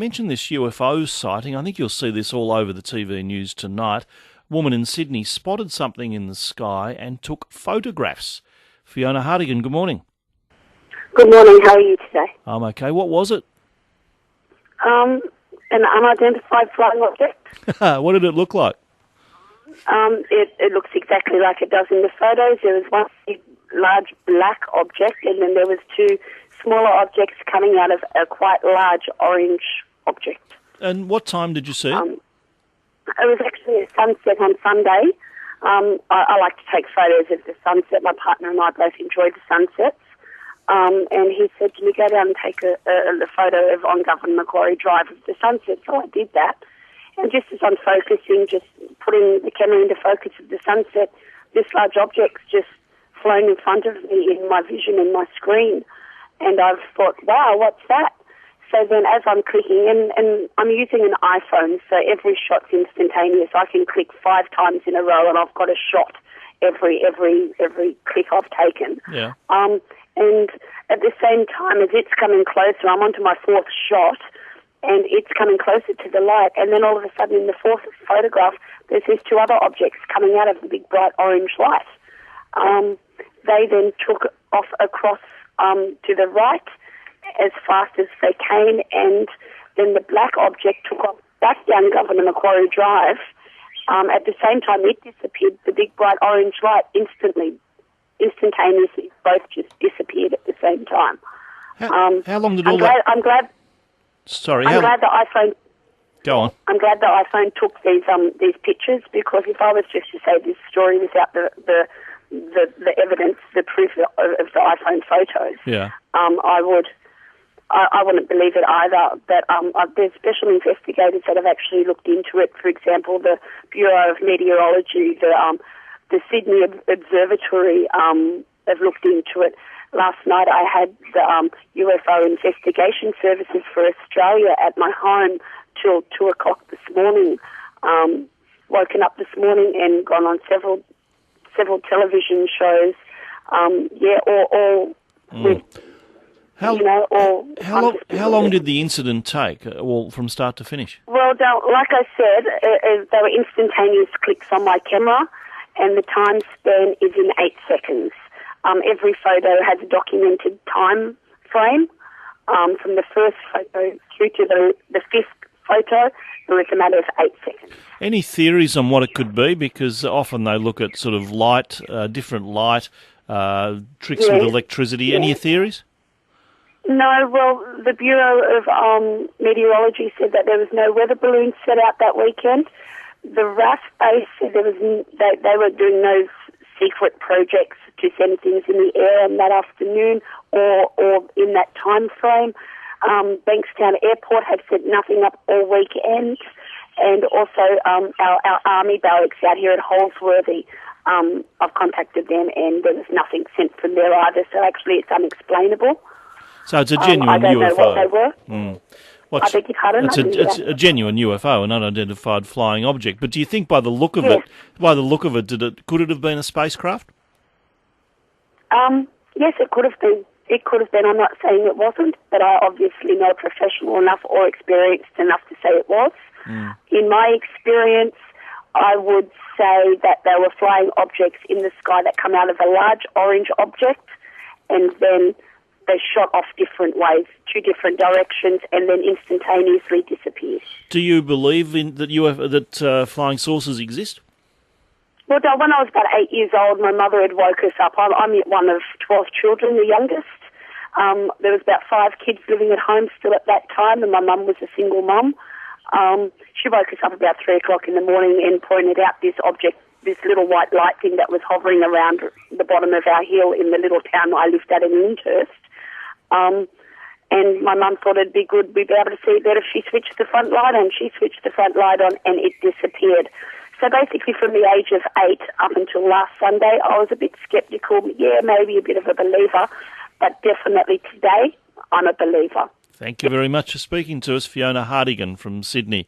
mentioned this UFO sighting. I think you'll see this all over the TV news tonight. A woman in Sydney spotted something in the sky and took photographs. Fiona Hartigan, good morning. Good morning, how are you today? I'm okay. What was it? An unidentified flying object. What did it look like? It looks exactly like it does in the photos. There was one big, large black object, and then there was two smaller objects coming out of a quite large orange object. And what time did you see it? It was actually a sunset on Sunday. I like to take photos of the sunset. My partner and I both enjoy the sunsets. And he said, "Can you go down and take a photo of on Governor Macquarie Drive of the sunset?" So I did that. And just as I'm focusing, just putting the camera into focus of the sunset, this large object's just flown in front of me in my vision, in my screen. And I've thought, wow, what's that? So then as I'm clicking, and I'm using an iPhone, so every shot's instantaneous. I can click 5 times in a row and I've got a shot every click I've taken. Yeah. And at the same time as it's coming closer, I'm onto my 4th shot, and it's coming closer to the light. And then all of a sudden in the 4th photograph, there's these 2 other objects coming out of the big bright orange light. They then took off across to the right as fast as they came, and then the black object took off back down Governor Macquarie Drive. At the same time, it disappeared. The big bright orange light instantaneously, both just disappeared at the same time. How long did all that... I'm glad the iPhone... Go on. I'm glad the iPhone took these pictures, because if I was just to say this story without the evidence, the proof of the iPhone photos, yeah, I wouldn't believe it either. But there's special investigators that have actually looked into it. For example, the Bureau of Meteorology, the Sydney Observatory have looked into it. Last night I had the UFO investigation services for Australia at my home till 2 o'clock this morning. Woken up this morning and gone on several television shows. All with... How long did the incident take, from start to finish? Well, like I said, they were instantaneous clicks on my camera, and the time span is in 8 seconds. Every photo has a documented time frame. From the first photo through to the 5th photo, it was a matter of 8 seconds. Any theories on what it could be? Because often they look at sort of light, different light, tricks with electricity. Yes. Any theories? No, well, the Bureau of Meteorology said that there was no weather balloons set out that weekend. The RAF base said they were doing no secret projects to send things in the air on that afternoon or in that time frame. Bankstown Airport had set nothing up all weekend, and also our army barracks out here at Holsworthy. I've contacted them, and there was nothing sent from there either. So actually, it's unexplainable. So it's a genuine UFO. I don't know what they were. I beg your pardon? It's a genuine UFO, an unidentified flying object. But do you think, by the look of it, could it have been a spacecraft? Yes, it could have been. It could have been. I'm not saying it wasn't, but I obviously know professional enough or experienced enough to say it was. In my experience, I would say that there were flying objects in the sky that come out of a large orange object, and then they shot off different ways, 2 different directions, and then instantaneously disappeared. Do you believe that flying saucers exist? Well, when I was about 8 years old, my mother had woke us up. I'm one of 12 children, the youngest. There was about 5 kids living at home still at that time, and my mum was a single mum. She woke us up about 3 o'clock in the morning and pointed out this object, this little white light thing that was hovering around the bottom of our hill in the little town I lived at in Lyndhurst. And my mum thought it'd be good, we'd be able to see it better if she switched the front light on. She switched the front light on and it disappeared. So basically from the age of 8 up until last Sunday, I was a bit sceptical. Yeah, maybe a bit of a believer, but definitely today, I'm a believer. Thank you very much for speaking to us, Fiona Hartigan from Sydney.